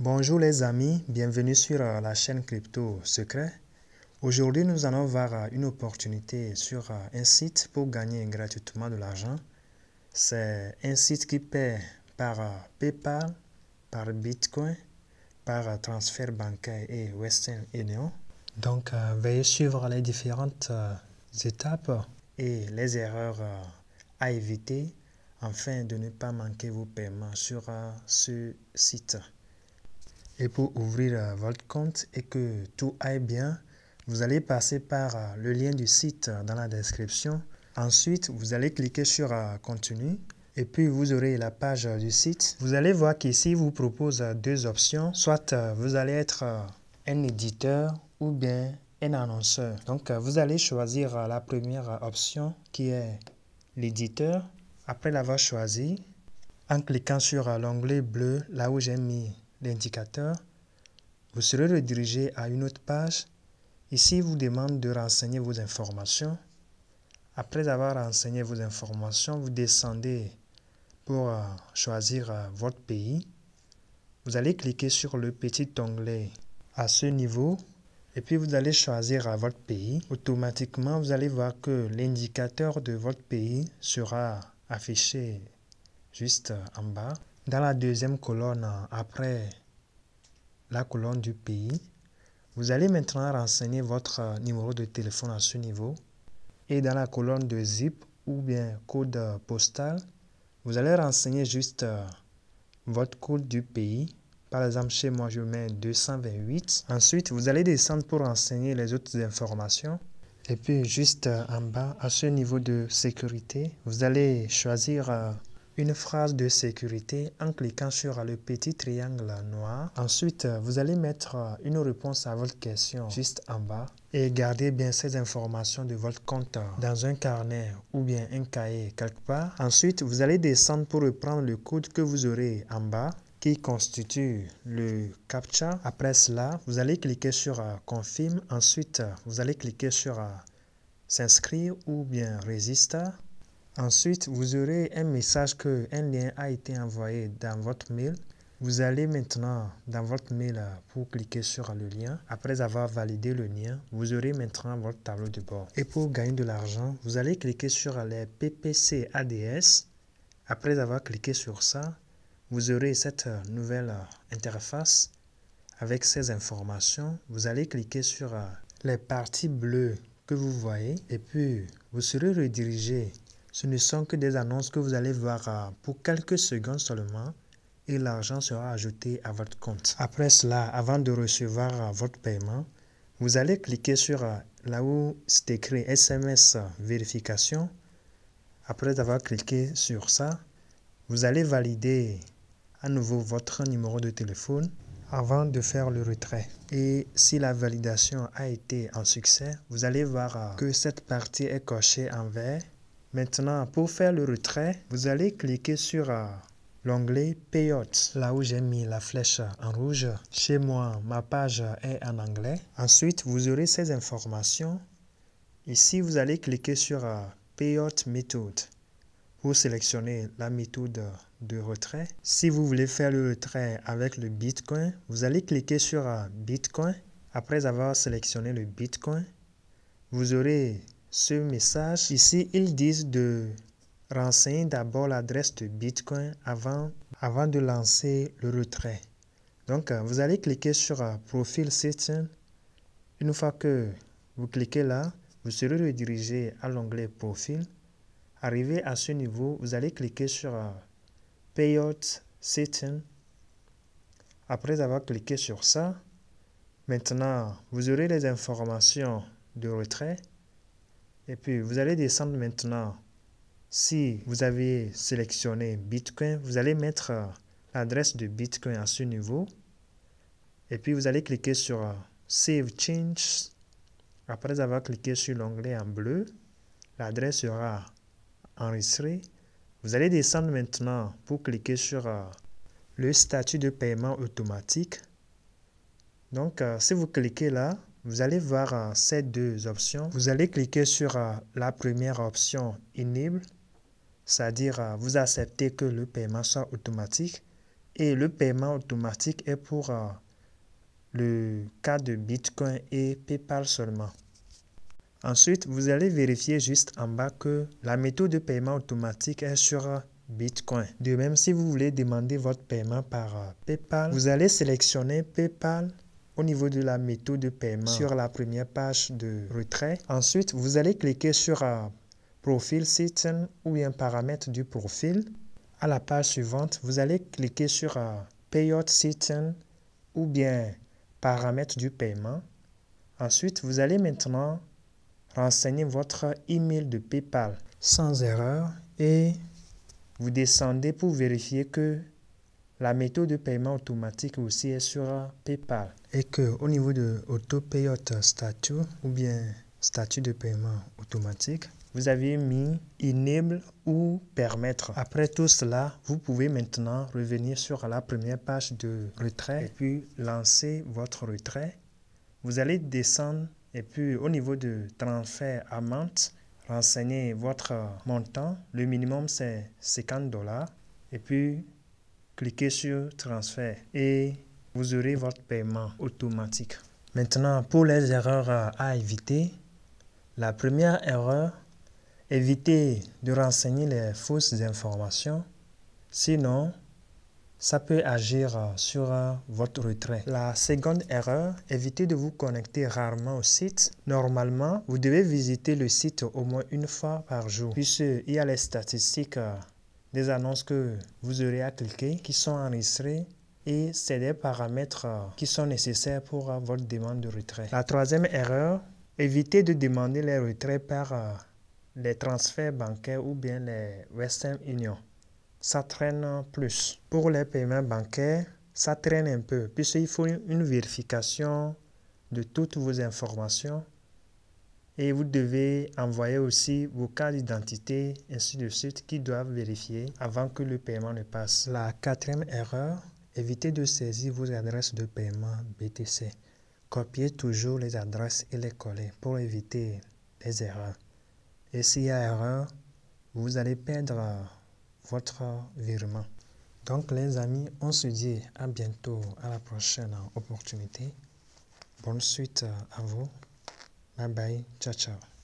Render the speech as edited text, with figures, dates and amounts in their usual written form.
Bonjour les amis, bienvenue sur la chaîne Crypto Secret. Aujourd'hui, nous allons voir une opportunité sur un site pour gagner gratuitement de l'argent. C'est un site qui paie par PayPal, par Bitcoin, par transfert bancaire et Western Union. Donc, veuillez suivre les différentes étapes et les erreurs à éviter afin de ne pas manquer vos paiements sur ce site. Et pour ouvrir votre compte et que tout aille bien, vous allez passer par le lien du site dans la description. Ensuite, vous allez cliquer sur Contenu et puis vous aurez la page du site. Vous allez voir qu'ici, vous propose deux options. Soit vous allez être un éditeur ou bien un annonceur. Donc, vous allez choisir la première option qui est l'éditeur. Après l'avoir choisi, en cliquant sur l'onglet bleu, là où j'ai mis l'indicateur, vous serez redirigé à une autre page. Ici, il vous demande de renseigner vos informations. Après avoir renseigné vos informations, vous descendez pour choisir votre pays. Vous allez cliquer sur le petit onglet à ce niveau et puis vous allez choisir votre pays. Automatiquement, vous allez voir que l'indicateur de votre pays sera affiché juste en bas. Dans la deuxième colonne, après la colonne du pays, vous allez maintenant renseigner votre numéro de téléphone à ce niveau. Et dans la colonne de zip ou bien code postal, vous allez renseigner juste votre code du pays. Par exemple, chez moi, je mets 228. Ensuite, vous allez descendre pour renseigner les autres informations. Et puis, juste en bas, à ce niveau de sécurité, vous allez choisir une phrase de sécurité en cliquant sur le petit triangle noir. Ensuite, vous allez mettre une réponse à votre question juste en bas et gardez bien ces informations de votre compte dans un carnet ou bien un cahier quelque part. Ensuite, vous allez descendre pour reprendre le code que vous aurez en bas qui constitue le CAPTCHA. Après cela, vous allez cliquer sur Confirme. Ensuite, vous allez cliquer sur S'inscrire ou bien Register. Ensuite, vous aurez un message que un lien a été envoyé dans votre mail. Vous allez maintenant dans votre mail pour cliquer sur le lien. Après avoir validé le lien, vous aurez maintenant votre tableau de bord. Et pour gagner de l'argent, vous allez cliquer sur les PPC ADS. Après avoir cliqué sur ça, vous aurez cette nouvelle interface avec ces informations. Vous allez cliquer sur les parties bleues que vous voyez et puis vous serez redirigé. Ce ne sont que des annonces que vous allez voir pour quelques secondes seulement et l'argent sera ajouté à votre compte. Après cela, avant de recevoir votre paiement, vous allez cliquer sur là où c'est écrit SMS vérification. Après avoir cliqué sur ça, vous allez valider à nouveau votre numéro de téléphone avant de faire le retrait. Et si la validation a été un succès, vous allez voir que cette partie est cochée en vert. Maintenant, pour faire le retrait, vous allez cliquer sur l'onglet Payout, là où j'ai mis la flèche en rouge. Chez moi, ma page est en anglais. Ensuite, vous aurez ces informations. Ici, vous allez cliquer sur Payout Method pour sélectionner la méthode de retrait. Si vous voulez faire le retrait avec le Bitcoin, vous allez cliquer sur Bitcoin. Après avoir sélectionné le Bitcoin, vous aurez ce message. Ici, ils disent de renseigner d'abord l'adresse de Bitcoin avant de lancer le retrait. Donc, vous allez cliquer sur Profile Setting. Une fois que vous cliquez là, vous serez redirigé à l'onglet Profil. Arrivé à ce niveau, vous allez cliquer sur Payout Setting. Après avoir cliqué sur ça, maintenant, vous aurez les informations de retrait. Et puis, vous allez descendre maintenant. Si vous avez sélectionné Bitcoin, vous allez mettre l'adresse de Bitcoin à ce niveau. Et puis, vous allez cliquer sur Save Change. Après avoir cliqué sur l'onglet en bleu, l'adresse sera enregistrée. Vous allez descendre maintenant pour cliquer sur le statut de paiement automatique. Donc, si vous cliquez là, vous allez voir ces deux options. Vous allez cliquer sur la première option Enable, c'est-à-dire vous acceptez que le paiement soit automatique. Et le paiement automatique est pour le cas de Bitcoin et PayPal seulement. Ensuite, vous allez vérifier juste en bas que la méthode de paiement automatique est sur Bitcoin. De même, si vous voulez demander votre paiement par PayPal, vous allez sélectionner PayPal au niveau de la méthode de paiement sur la première page de retrait. Ensuite, vous allez cliquer sur Profil Setting ou bien paramètres du profil. À la page suivante, vous allez cliquer sur Payout Setting ou bien paramètres du paiement. Ensuite, vous allez maintenant renseigner votre email de PayPal sans erreur et vous descendez pour vérifier que la méthode de paiement automatique aussi est sur PayPal et que au niveau de Auto Payout Statut ou bien statut de paiement automatique, vous avez mis Enable ou permettre. Après tout cela, vous pouvez maintenant revenir sur la première page de retrait et puis lancer votre retrait. Vous allez descendre et puis au niveau de transfert amount, renseignez votre montant. Le minimum c'est $50 et puis cliquez sur transfert et vous aurez votre paiement automatique. Maintenant, pour les erreurs à éviter, la première erreur, évitez de renseigner les fausses informations. Sinon, ça peut agir sur votre retrait. La seconde erreur, évitez de vous connecter rarement au site. Normalement, vous devez visiter le site au moins une fois par jour, puisqu'il y a les statistiques des annonces que vous aurez à cliquer qui sont enregistrées et c'est des paramètres qui sont nécessaires pour votre demande de retrait. La troisième erreur, évitez de demander les retraits par les transferts bancaires ou bien les Western Union. Ça traîne plus. Pour les paiements bancaires, ça traîne un peu puisqu'il faut une vérification de toutes vos informations et vous devez envoyer aussi vos cartes d'identité ainsi de suite qui doivent vérifier avant que le paiement ne passe. La quatrième erreur, évitez de saisir vos adresses de paiement BTC. Copiez toujours les adresses et les coller pour éviter les erreurs. Et s'il y a erreur, vous allez perdre votre virement. Donc les amis, on se dit à bientôt à la prochaine opportunité. Bonne suite à vous. Bye bye. Ciao ciao.